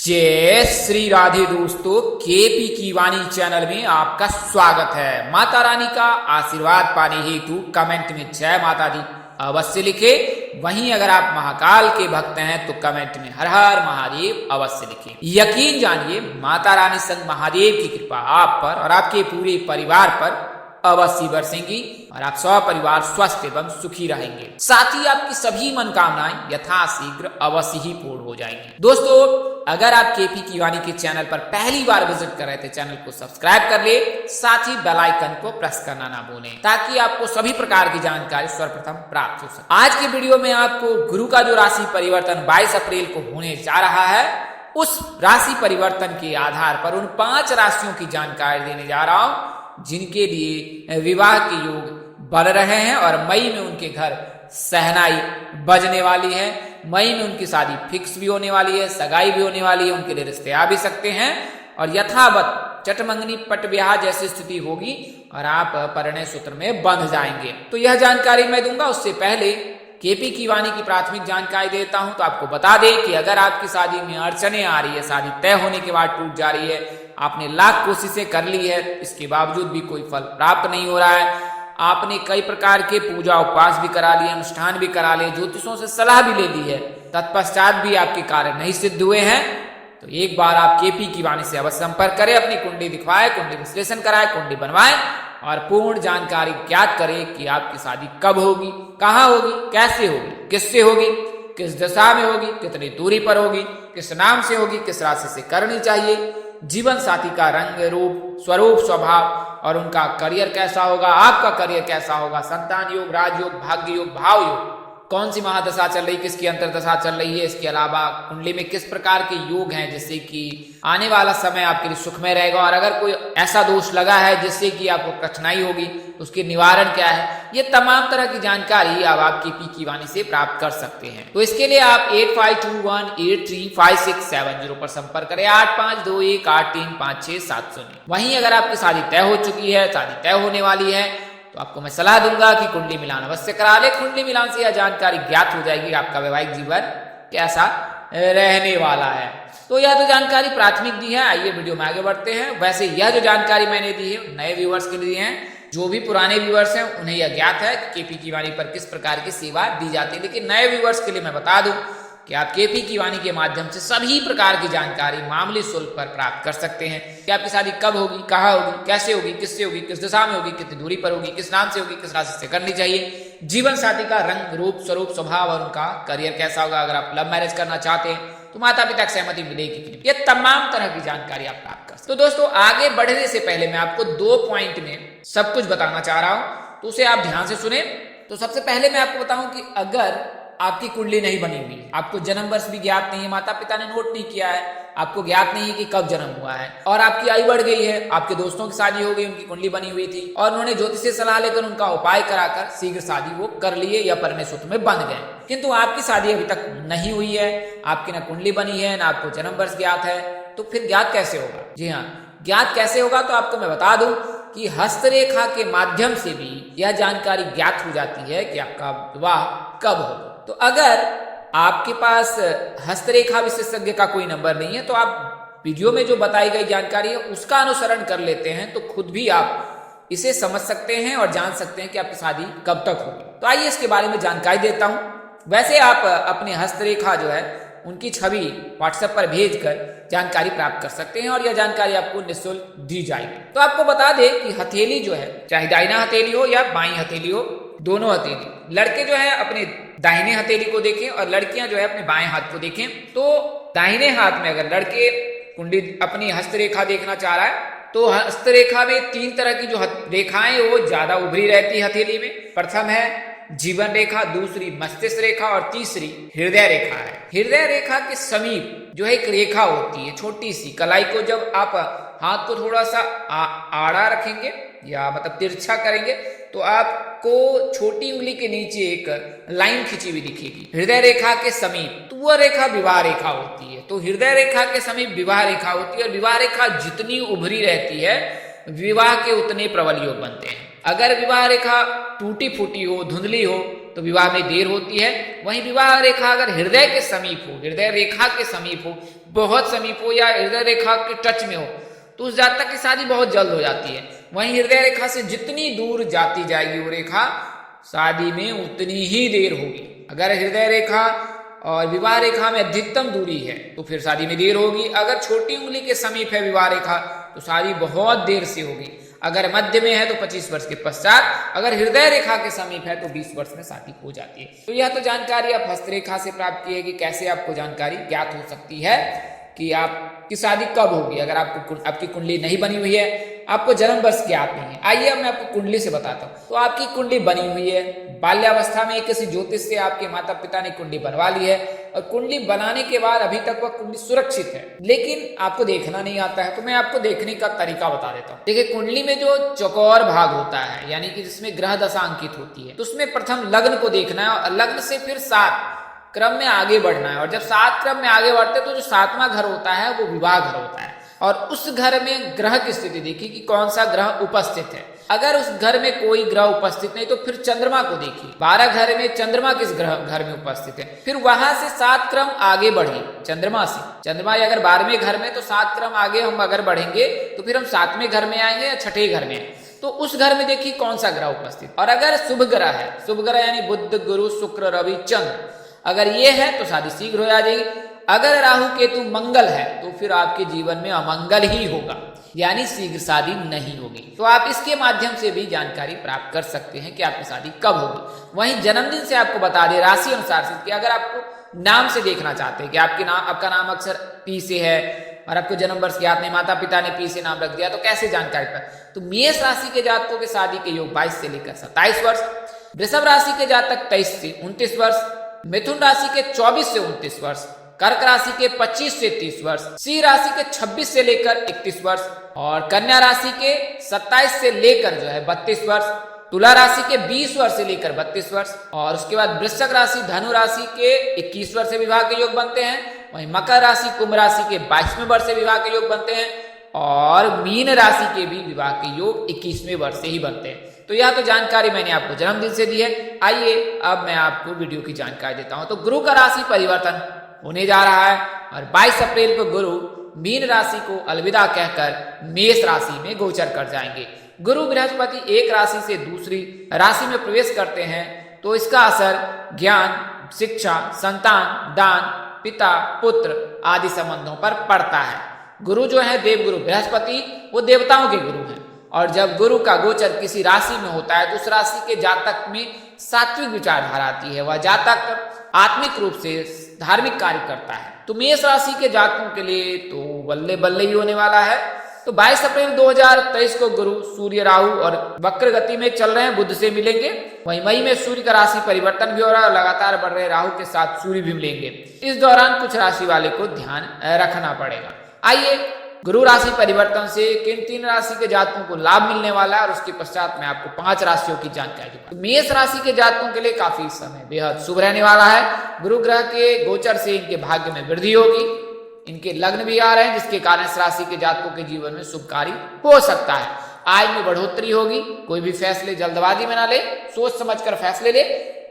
जय श्री राधे दोस्तों, केपी की वाणी चैनल में आपका स्वागत है। माता रानी का आशीर्वाद पाने हेतु कमेंट में जय माता दी अवश्य लिखे। वहीं अगर आप महाकाल के भक्त हैं तो कमेंट में हर हर महादेव अवश्य लिखें। यकीन जानिए माता रानी संग महादेव की कृपा आप पर और आपके पूरे परिवार पर अवश्य बरसेंगी और आप सपरिवार स्वस्थ एवं सुखी रहेंगे। साथ ही आपकी सभी मनोकामनाएं यथाशीघ्र अवश्य ही पूर्ण हो जाएंगी। दोस्तों, अगर आप केपी की वाणी के चैनल पर पहली बार विजिट कर रहे थे, चैनल को सब्सक्राइब कर ले, साथ ही बेल आइकन को प्रेस करना ना भूलें ताकि आपको सभी प्रकार की जानकारी सर्वप्रथम प्राप्त हो सके। आज के वीडियो में आपको गुरु का जो राशि परिवर्तन 22 अप्रैल को होने जा रहा है, उस राशि परिवर्तन के आधार पर उन 5 राशियों की जानकारी देने जा रहा हूं जिनके लिए विवाह के योग बढ़ रहे हैं और मई में उनके घर सहनाई बजने वाली है। मई में उनकी शादी फिक्स भी होने वाली है, सगाई भी होने वाली है, उनके लिए रिश्ते आ भी सकते हैं और यथावत चटमंगनी पट ब्याह जैसी स्थिति होगी और आप परिणय सूत्र में बंध जाएंगे। तो यह जानकारी मैं दूंगा। उससे पहले केपी की वाणी की प्राथमिक जानकारी देता हूं। तो आपको बता दें कि अगर आपकी शादी में अड़चने आ रही है, शादी तय होने के बाद टूट जा रही है, आपने लाख कोशिशें कर ली है, इसके बावजूद भी कोई फल प्राप्त नहीं हो रहा है, आपने कई प्रकार के पूजा उपवास भी करा लिए, अनुष्ठान भी करा लिए, ज्योतिषों से सलाह भी ले ली है, तत्पश्चात भी आपके कार्य नहीं सिद्ध हुए हैं, तो एक बार आप केपी की वाणी से अवश्य संपर्क करें। अपनी कुंडली दिखवाएं, कुंडली विश्लेषण कराएं, कुंडली बनवाएं और पूर्ण जानकारी ज्ञात करें कि आपकी शादी कब होगी, कहाँ होगी, कैसे होगी, किससे होगी, किस दशा में होगी, कितनी दूरी पर होगी, किस नाम से होगी, किस राशि से करनी चाहिए, जीवन साथी का रंग रूप स्वरूप स्वभाव और उनका करियर कैसा होगा, आपका करियर कैसा होगा, संतान योग, राजयोग, भाग्य योग, भाव योग, कौन सी महादशा चल रही, किसकी अंतरदशा चल रही है, इसके अलावा कुंडली में किस प्रकार के योग हैं जिससे कि आने वाला समय आपके लिए सुखमय रहेगा और अगर कोई ऐसा दोष लगा है जिससे कि आपको कठिनाई होगी तो उसके निवारण क्या है, ये तमाम तरह की जानकारी अब आप केपी की वाणी से प्राप्त कर सकते हैं। तो इसके लिए आप 8521835670 पर संपर्क करें, 8521835670। वहीं अगर आपकी शादी तय हो चुकी है, शादी तय होने वाली है, तो आपको मैं सलाह दूंगा कि कुंडली मिलान अवश्य करा ले। कुंडली मिलान से यह जानकारी ज्ञात हो जाएगी आपका वैवाहिक जीवन कैसा रहने वाला है। तो यह तो जानकारी प्राथमिक दी है। आइए वीडियो में आगे बढ़ते हैं। वैसे यह जो जानकारी मैंने दी है नए व्यूअर्स के लिए है, जो भी पुराने व्यूअर्स हैं उन्हें यह ज्ञात है कि केपी की वाणी पर किस प्रकार की सेवा दी जाती है, लेकिन नए व्यूअर्स के लिए मैं बता दूं कि आप केपी की वाणी के माध्यम से सभी प्रकार की जानकारी मामूली शुल्क पर प्राप्त कर सकते हैं कि आपकी शादी कब होगी, कहाँ होगी, कैसे होगी, किससे होगी, किस दिशा में होगी, कितनी दूरी पर होगी, किस नाम से होगी, किस राशि से करनी चाहिए, जीवन साथी का रंग रूप स्वरूप स्वभाव और उनका करियर कैसा होगा, अगर आप लव मैरिज करना चाहते हैं तो माता पिता की सहमति मिलेगी कि नहीं, ये तमाम तरह की जानकारी आप प्राप्त कर सकते। तो दोस्तों, आगे बढ़ने से पहले मैं आपको 2 पॉइंट में सब कुछ बताना चाह रहा हूं, तो उसे आप ध्यान से सुने। तो सबसे पहले मैं आपको बताऊं कि अगर आपकी कुंडली नहीं बनी हुई, आपको जन्म वर्ष भी ज्ञात नहीं है, माता पिता ने नोट नहीं किया है, आपको ज्ञात नहीं है कि कब जन्म हुआ है और आपकी आयु बढ़ गई है, आपके दोस्तों की शादी हो गई, उनकी कुंडली बनी हुई थी और उन्होंने ज्योतिष से सलाह लेकर उनका उपाय कराकर शीघ्र शादी वो कर लिए या परिणय सूत्र में बंध गए, किंतु आपकी शादी अभी तक नहीं हुई है, आपकी ना कुंडली बनी है, ना आपको जन्म वर्ष ज्ञात है, तो फिर ज्ञात कैसे होगा? जी हाँ, ज्ञात कैसे होगा तो आपको मैं बता दूं कि हस्तरेखा के माध्यम से भी यह जानकारी ज्ञात हो जाती है कि आपका विवाह कब होगा। तो अगर आपके पास हस्तरेखा विशेषज्ञ का कोई नंबर नहीं है तो आप वीडियो में जो बताई गई जानकारी है उसका अनुसरण कर लेते हैं तो खुद भी आप इसे समझ सकते हैं और जान सकते हैं कि आपकी शादी कब तक होगी। तो आइए इसके बारे में जानकारी देता हूं। वैसे आप अपने हस्तरेखा जो है उनकी छवि व्हाट्सएप पर भेजकर जानकारी प्राप्त कर सकते हैं और यह जानकारी आपको निःशुल्क दी जाएगी। तो आपको बता दें कि हथेली जो है, चाहे दाहिना हथेली हो या बाईं हथेली हो, दोनों हथेली, लड़के जो है अपने दाहिने हथेली को देखें और लड़कियां जो है अपने बाएं हाथ को देखें। तो दाहिने हाथ में अगर लड़के कुंडली अपनी हस्तरेखा देखना चाह रहा है तो हस्तरेखा में 3 तरह की जो रेखाएं वो ज्यादा उभरी रहती है हथेली में। प्रथम है जीवन रेखा, दूसरी मस्तिष्क रेखा और तीसरी हृदय रेखा है। हृदय रेखा के समीप जो है एक रेखा होती है छोटी सी, कलाई को जब आप हाथ को थोड़ा सा आड़ा रखेंगे या मतलब तिरछा करेंगे तो आपको छोटी उंगली के नीचे एक लाइन खिंची हुई दिखेगी हृदय रेखा के समीप, तो वह रेखा विवाह रेखा होती है। तो हृदय रेखा के समीप विवाह रेखा होती है और विवाह रेखा जितनी उभरी रहती है विवाह के उतने प्रबल योग बनते हैं। अगर विवाह रेखा टूटी फूटी हो, धुंधली हो तो विवाह में देर होती है। वहीं विवाह रेखा अगर हृदय के समीप हो, हृदय रेखा के समीप हो, बहुत समीप हो या हृदय रेखा के टच में हो तो उस जातक की शादी बहुत जल्द हो जाती है। वहीं हृदय रेखा से जितनी दूर जाती जाएगी वो रेखा, शादी में उतनी ही देर होगी। अगर हृदय रेखा और विवाह रेखा में अधिकतम दूरी है तो फिर शादी में देर होगी। अगर छोटी उंगली के समीप है विवाह रेखा तो शादी बहुत देर से होगी। अगर मध्य में है तो 25 वर्ष के पश्चात, अगर हृदय रेखा के समीप है तो 20 वर्ष में शादी हो जाती है। तो यह तो जानकारी आप हस्तरेखा से प्राप्त की है कि कैसे आपको जानकारी ज्ञात हो सकती है कि आपकी शादी कब होगी। अगर आपकी कुंडली नहीं बनी हुई है, आपको जन्म वर्ष ज्ञात नहीं है, आइए अब मैं आपको कुंडली से बताता हूँ। तो आपकी कुंडली बनी हुई है, बाल्यावस्था में किसी ज्योतिष से आपके माता पिता ने कुंडली बनवा ली है और कुंडली बनाने के बाद अभी तक वह कुंडली सुरक्षित है, लेकिन आपको देखना नहीं आता है। तो मैं आपको देखने का तरीका बता देता हूँ। देखिए, कुंडली में जो चौकोर भाग होता है यानी कि जिसमें ग्रह दशा अंकित होती है, तो उसमें प्रथम लग्न को देखना है और लग्न से फिर 7 क्रम में आगे बढ़ना है। और जब 7 क्रम में आगे बढ़ते हैं तो जो 7वां घर होता है वो विवाह घर होता है और उस घर में ग्रह की स्थिति देखिए कि कौन सा ग्रह उपस्थित है। अगर उस घर में कोई ग्रह उपस्थित नहीं तो फिर चंद्रमा को देखिए, 12 घर में चंद्रमा किस घर में उपस्थित है। फिर वहां से 7 क्रम आगे बढ़े चंद्रमा से। चंद्रमा अगर 12वें घर में तो 7 क्रम आगे हम अगर बढ़ेंगे तो फिर हम 7वें घर में आएंगे या 6ठे घर में। तो उस घर में देखिए कौन सा ग्रह उपस्थित। और अगर शुभ ग्रह है, शुभ ग्रह यानी बुध, गुरु, शुक्र, रवि, चंद्र, अगर ये है तो शादी शीघ्र हो जाएगी। अगर राहु केतु मंगल है तो फिर आपके जीवन में अमंगल ही होगा, यानी शीघ्र शादी नहीं होगी। तो आप इसके माध्यम से भी जानकारी प्राप्त कर सकते हैं कि आपकी शादी कब होगी। वहीं जन्मदिन से आपको बता दें राशि अनुसार से कि अगर आपको नाम से देखना चाहते हैं कि आपका नाम अक्षर पी से है और आपको जन्म वर्ष याद नहीं, माता पिता ने पी से नाम रख दिया, तो कैसे जानकारी प्राप्त। तो मेष राशि के जातकों के शादी के योग 22 से लेकर 27 वर्ष, वृषभ राशि के जातक 23 से 29 वर्ष, मिथुन राशि के 24 से 29 वर्ष, कर्क राशि के 25 से 30 वर्ष, सिंह राशि के 26 से लेकर 31 वर्ष और कन्या राशि के 27 से लेकर 32 वर्ष, तुला राशि के 20 वर्ष से लेकर 32 वर्ष और उसके बाद वृश्चिक राशि, धनु राशि के 21 वर्ष से विवाह के योग बनते हैं। वहीं मकर राशि, कुंभ राशि के 22वें वर्ष से विवाह के योग बनते हैं और मीन राशि के भी विवाह के योग 21वें वर्ष से ही बनते हैं। तो यह तो जानकारी मैंने आपको जन्मदिन से दी है। आइए अब मैं आपको वीडियो की जानकारी देता हूं। तो गुरु का राशि परिवर्तन होने जा रहा है और 22 अप्रैल को गुरु मीन राशि को अलविदा कहकर मेष राशि में गोचर कर जाएंगे। गुरु बृहस्पति एक राशि से दूसरी राशि में प्रवेश करते हैं तो इसका असर ज्ञान, शिक्षा, संतान, दान, पिता, पुत्र आदि संबंधों पर पड़ता है। गुरु जो है देवगुरु बृहस्पति, वो देवताओं के गुरु हैं और जब गुरु का गोचर किसी राशि में होता है तो उस राशि के जातक में सात्विक विचारधारा आती है। वह जातक आत्मिक रूप से धार्मिक कार्य करता है। तो मेष राशि के जातकों के लिए तो बल्ले बल्ले ही होने वाला है। तो 22 अप्रैल 2023 को गुरु, सूर्य, राहु और वक्र गति में चल रहे हैं, बुध से मिलेंगे। वहीं मई में सूर्य का राशि परिवर्तन भी हो रहा है और लगातार बढ़ रहे राहु के साथ सूर्य भी मिलेंगे। इस दौरान कुछ राशि वाले को ध्यान रखना पड़ेगा। आइए गुरु राशि परिवर्तन से किन 3 राशि के जातकों को लाभ मिलने वाला है और उसके पश्चात मैं आपको 5 राशियों की जानकारी दूंगा। तो मेष राशि के जातकों के लिए काफी समय बेहद शुभ रहने वाला है। गुरु ग्रह के गोचर से इनके भाग्य में वृद्धि होगी। इनके लग्न भी आ रहे हैं जिसके कारण इस राशि के जातकों के जीवन में शुभ कार्य हो सकता है। आय में बढ़ोतरी होगी। कोई भी फैसले जल्दबाजी में ना ले, सोच समझकर फैसले ले,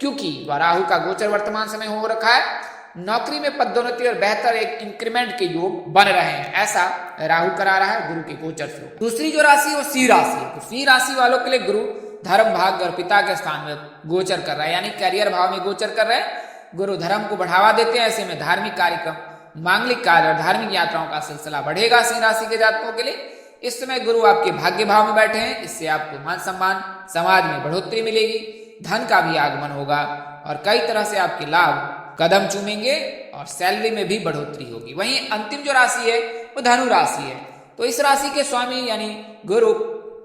क्योंकि राहु का गोचर वर्तमान समय हो रखा है। नौकरी में पदोन्नति और बेहतर एक इंक्रीमेंट के योग बन रहे हैं, ऐसा राहु करा रहा है गुरु के गोचर से। दूसरी जो राशि है वो सिंह राशि है। तो सिंह राशि वालों के लिए गुरु धर्म, भाग्य और पिता के स्थान में गोचर कर रहा है, यानी करियर भाव में गोचर कर रहे हैं। गुरु धर्म को बढ़ावा देते हैं। ऐसे में धार्मिक कार्यक्रम, मांगलिक कार्य और धार्मिक यात्राओं का सिलसिला बढ़ेगा सिंह राशि के जातकों के लिए। इस समय गुरु आपके भाग्य भाव में बैठे हैं, इससे आपको मान सम्मान, समाज में बढ़ोतरी मिलेगी, धन का भी आगमन होगा और कई तरह से आपके लाभ कदम चूमेंगे और सैलरी में भी बढ़ोतरी होगी। वहीं अंतिम जो राशि है वो धनु राशि है। तो इस राशि के स्वामी यानी गुरु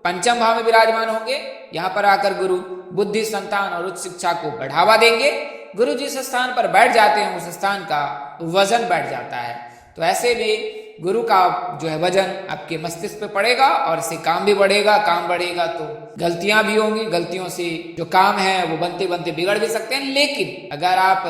पंचम भाव में विराजमान होंगे। यहाँ पर आकर गुरु बुद्धि, संतान और उच्च शिक्षा को बढ़ावा देंगे। गुरु जिस स्थान पर बैठ जाते हैं उस स्थान का वजन बैठ जाता है। तो ऐसे में गुरु का जो है वजन आपके मस्तिष्क पे पड़ेगा और इससे काम भी बढ़ेगा। काम बढ़ेगा तो गलतियां भी होंगी। गलतियों से जो काम है वो बनते बनते बिगड़ भी सकते हैं। लेकिन अगर आप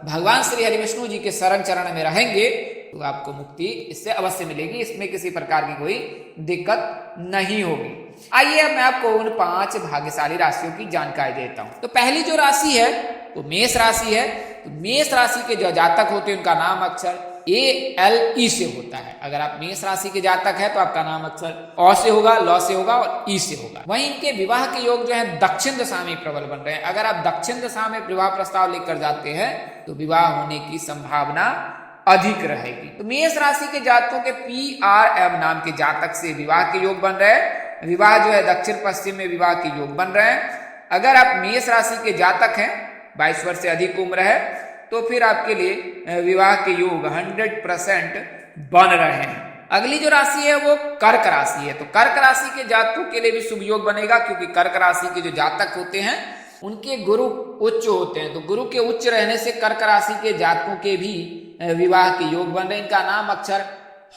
भगवान श्री हरि विष्णु जी के शरण चरण में रहेंगे तो आपको मुक्ति इससे अवश्य मिलेगी। इसमें किसी प्रकार की कोई दिक्कत नहीं होगी। आइए अब मैं आपको उन 5 भाग्यशाली राशियों की जानकारी देता हूं। तो पहली जो राशि है वो मेष राशि है। तो मेष राशि के जो जातक होते हैं उनका नाम अक्षर ALE से होता है। अगर आप मेष राशि के जातक है तो आपका नाम अक्षर अ से होगा, ल से होगा और ई से होगा। वहीं इनके विवाह के योग जो है दक्षिण दिशा में प्रबल बन रहे हैं। अगर आप दक्षिण दिशा में विवाह प्रस्ताव लेकर जाते हैं तो विवाह होने की संभावना अधिक रहेगी। तो मेष राशि के जातकों के PRM नाम के जातक से विवाह के योग बन रहे हैं। विवाह जो है दक्षिण पश्चिम में विवाह के योग बन रहे हैं। अगर आप मेष राशि के जातक हैं, 22 वर्ष से अधिक उम्र है, तो फिर आपके लिए विवाह के योग 100% बन रहे हैं। अगली जो राशि है वो कर्क राशि है। तो कर्क राशि के जातकों के लिए भी शुभ योग बनेगा, क्योंकि कर्क राशि के जो जातक होते हैं उनके गुरु उच्च होते हैं। तो गुरु के उच्च रहने से कर्क राशि के जातकों के भी विवाह के योग बन रहे हैं। इनका नाम अक्षर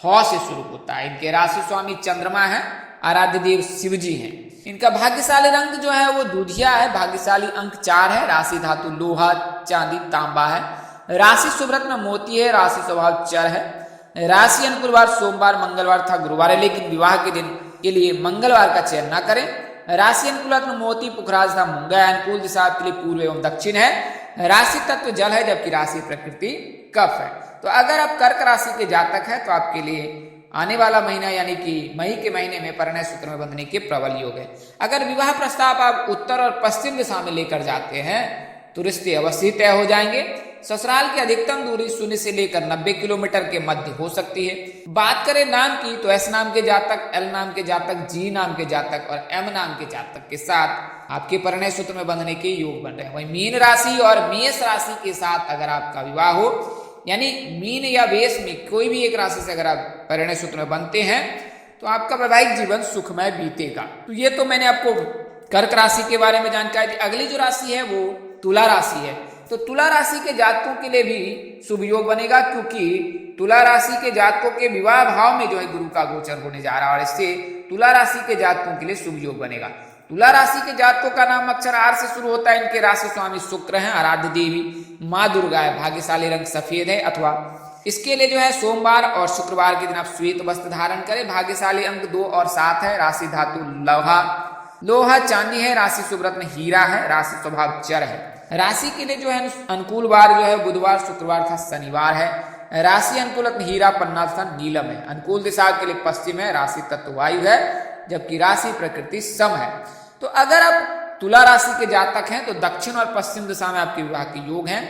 ह से शुरू होता है। इनके राशि स्वामी चंद्रमा है, आराध्य देव शिव जी हैं। इनका भाग्यशाली रंग जो है वो दूधिया है। भाग्यशाली अंक 4 है। राशि धातु लोहा, चांदी, तांबा है। राशि शुभ रत्न मोती है। राशि स्वभाव चर है। राशि अनुकूल वार सोमवार, मंगलवार तथा गुरुवार है, लेकिन विवाह के दिन के लिए मंगलवार का चयन न करें। राशि अनुकूल रत्न मोती, पुखराज तथा मूंगा है। अनुकूल दिशा आपके लिए पूर्व एवं दक्षिण है। राशि तत्व जल है, जबकि राशि प्रकृति कफ है। तो अगर आप कर्क राशि के जातक हैं तो आपके लिए आने वाला महीना यानी कि मई के महीने में परिणय सूत्र में बंधने के प्रबल योग है। अगर विवाह प्रस्ताव आप उत्तर और पश्चिम दिशा में लेकर जाते हैं तो रिश्ते अवश्य तय हो जाएंगे। ससुराल की अधिकतम दूरी 0 से लेकर 90 किलोमीटर के मध्य हो सकती है। बात करें नाम की तो S नाम के जातक, L नाम के जातक, G नाम के जातक और M नाम के जातक के साथ आपके परिणय सूत्र में बंधने के योग बन रहे हैं। वहीं मीन राशि और मेष राशि के साथ अगर आपका विवाह हो, यानी मीन या मेष में कोई भी एक राशि से अगर आप परिणय सूत्र में बनते हैं तो आपका वैवाहिक जीवन सुखमय बीतेगा। तो ये तो मैंने आपको कर्क राशि के बारे में जानकारी दी। अगली जो राशि है वो तुला राशि है। तो तुला राशि के जातकों के लिए भी शुभ योग बनेगा, क्योंकि तुला राशि के जातकों के विवाह भाव में जो है गुरु का गोचर होने जा रहा है और इससे तुला राशि के जातकों के लिए शुभ योग बनेगा। तुला राशि के जातकों का नाम अक्षर आर से शुरू होता है। इनके राशि स्वामी शुक्र हैं। आराध्य देवी माँ दुर्गा है। भाग्यशाली रंग सफेद है, अथवा इसके लिए जो है सोमवार और शुक्रवार के दिन आप श्वेत वस्त्र धारण करें। भाग्यशाली अंक 2 और 7 है। राशि धातु लोहा, चांदी है। राशि शुभ रत्न हीरा है। राशि स्वभाव चर है। राशि के लिए जो है अनुकूल वार जो है बुधवार, शुक्रवार तथा शनिवार है। राशि अनुकूल रत्न हीरा, पन्ना तथा नीलम है। अनुकूल दिशा के लिए पश्चिम है। राशि तत्व वायु है, जबकि राशि प्रकृति सम है। तो अगर आप तुला राशि के जातक हैं तो दक्षिण और पश्चिम दिशा में आपके विवाह के योग हैं।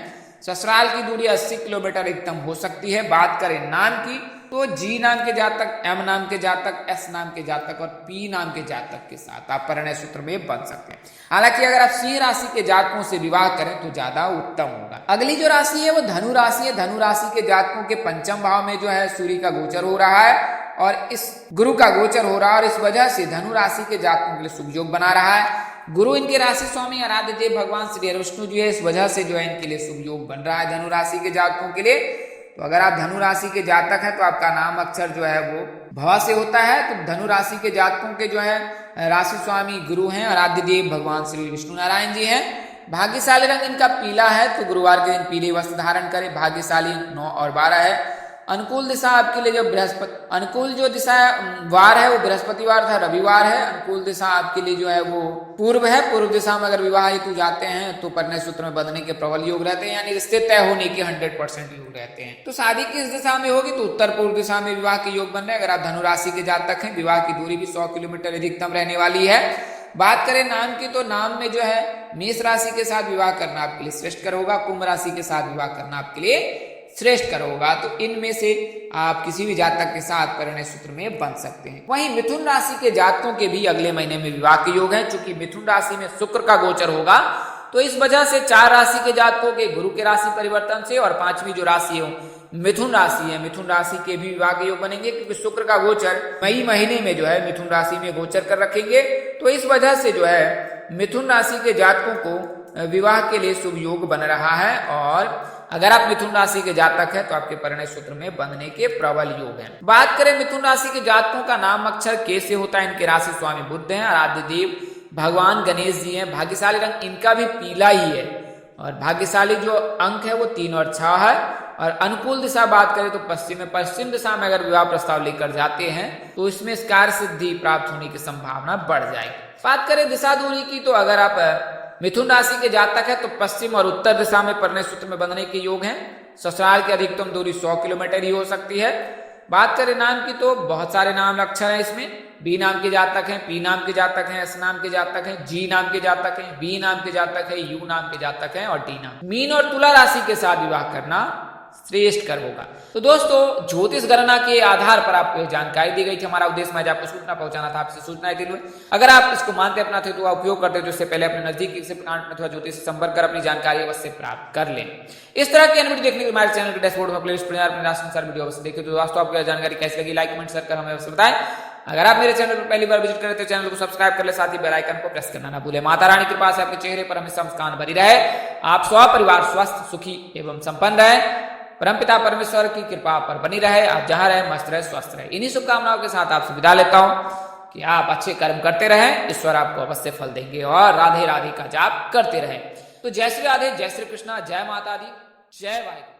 ससुराल की दूरी 80 किलोमीटर अधिकतम हो सकती है। बात करें नाम की तो G नाम के जातक, M नाम के जातक, S नाम के जातक और P नाम के जातक के साथ आप परिणय सूत्र में बन सकते हैं। हालांकि अगर आप सिंह राशि के जातकों से विवाह करें तो ज्यादा उत्तम होगा। अगली जो राशि है वो धनु राशि है। धनु राशि के जातकों के पंचम भाव में जो है सूर्य का गोचर हो रहा है और इस गुरु का गोचर हो रहा है और इस वजह से धनु राशि के जातकों के लिए शुभ योग बना रहा है। गुरु इनके राशि स्वामी आराध्य देव भगवान श्री विष्णु जी है। इस वजह से जो है इनके लिए शुभ योग बन रहा है धनु राशि के जातकों के लिए। तो अगर आप धनु राशि के जातक हैं तो आपका नाम अक्षर जो है वो भव से होता है। तो धनु राशि के जातकों के जो है राशि स्वामी गुरु हैं, आराध्य देव भगवान श्री विष्णु नारायण जी हैं। भाग्यशाली रंग इनका पीला है, तो गुरुवार के दिन पीले वस्त्र धारण करें। भाग्यशाली 9 और 12 है। अनुकूल दिशा आपके लिए जो बृहस्पति, अनुकूल जो दिशा वार है वो बृहस्पतिवार था, रविवार है। अनुकूल दिशा आपके लिए जो है वो पूर्व है। पूर्व दिशा में अगर विवाह हेतु जाते हैं तो परिणय सूत्र में बंधने के प्रबल योग रहते हैं, यानी रिश्ते तय होने के 100% योग रहते हैं। तो शादी किस दिशा में होगी तो उत्तर पूर्व दिशा में विवाह के योग बन रहे हैं। अगर आप धनु राशि के जातक हैं, विवाह की दूरी भी 100 किलोमीटर अधिकतम रहने वाली है। बात करें नाम की तो नाम में जो है मेष राशि के साथ विवाह करना आपके लिए श्रेष्ठ होगा। कुंभ राशि के साथ विवाह करना आपके लिए श्रेष्ठ होगा। तो इनमें से आप किसी भी जातक के साथ परिणय सूत्र में बन सकते हैं। वहीं मिथुन राशि के जातकों के भी अगले महीने में विवाह के योग है। चूंकि मिथुन राशि में शुक्र का गोचर होगा तो इस वजह से 4 राशि के जातकों के गुरु के राशि परिवर्तन से और 5वीं जो राशि है मिथुन राशि है, मिथुन राशि के भी विवाह के योग बनेंगे, क्योंकि शुक्र का गोचर मई महीने में जो है मिथुन राशि में गोचर कर रखेंगे। तो इस वजह से जो है मिथुन राशि के जातकों को विवाह के लिए शुभ योग बन रहा है। और अगर आप मिथुन राशि के जातक हैं तो आपके परिणय सूत्र में बंधने के प्रबल योग हैं। बात करें मिथुन राशि के जातकों का नाम अक्षर के से होता है। इनके राशि स्वामी बुध हैं, आराध्य देव भगवान गणेश जी हैं। भाग्यशाली रंग इनका भी पीला ही है और भाग्यशाली जो अंक है वो 3 और 6 है। और अनुकूल दिशा बात करें तो पश्चिम दिशा में अगर विवाह प्रस्ताव लेकर जाते हैं तो इसमें कार्य सिद्धि प्राप्त होने की संभावना बढ़ जाएगी। बात करें दिशा दूरी की तो अगर आप मिथुन राशि के जातक है तो पश्चिम और उत्तर दिशा में परिणय सूत्र में बंधने के योग हैं। ससुराल की अधिकतम दूरी 100 किलोमीटर ही हो सकती है। बात करें नाम की तो बहुत सारे नाम अक्षर हैं इसमें। बी नाम के जातक हैं, पी नाम के जातक हैं, एस नाम के जातक हैं, जी नाम के जातक हैं, बी नाम के जातक हैं, यू नाम के जातक हैं और टी नाम। मीन और तुला राशि के साथ विवाह करना श्रेष्ठ कर होगा। तो दोस्तों ज्योतिष गणना के आधार पर आपको यह जानकारी दी गई थी। हमारा उद्देश्य मैं आपको सूचना पहुंचाना था, आपसे सूचनाएं दी। अगर आप इसको मानते अपना थे तो उपयोग करते तो इससे पहले अपने नजदीकी से अथवा ज्योतिष से संपर्क कर अपनी जानकारी अवश्य प्राप्त कर लें। इस तरह की अन्य वीडियो देखने के लिए हमारे चैनल के डैशबोर्ड में प्लेलिस्ट पर अपने राशि वीडियो अवश्य देखिए। तो दोस्तों आपको जानकारी कैसी लगी लाइक कमेंट शेयर कर हमें अवश्य बताएं। अगर आप मेरे चैनल पर पहली बार विजिट करें तो चैनल को सब्सक्राइब कर ले, साथ ही बेल आइकन को प्रेस करना ना भूलें। माता रानी की कृपा से आपके चेहरे पर हमेशा मुस्कान बनी रहे, आप स्वपरिवार स्वस्थ सुखी एवं संपन्न रहे, परमपिता परमेश्वर की कृपा पर बनी रहे, आप जहां रहे मस्त रहे स्वस्थ रहे। इन्हीं शुभकामनाओं के साथ आपसे विदा लेता हूं कि आप अच्छे कर्म करते रहें, ईश्वर आपको अवश्य फल देंगे और राधे राधे का जाप करते रहें। तो जय श्री राधे, जय श्री कृष्णा, जय माता दी, जय वाहिगुरु।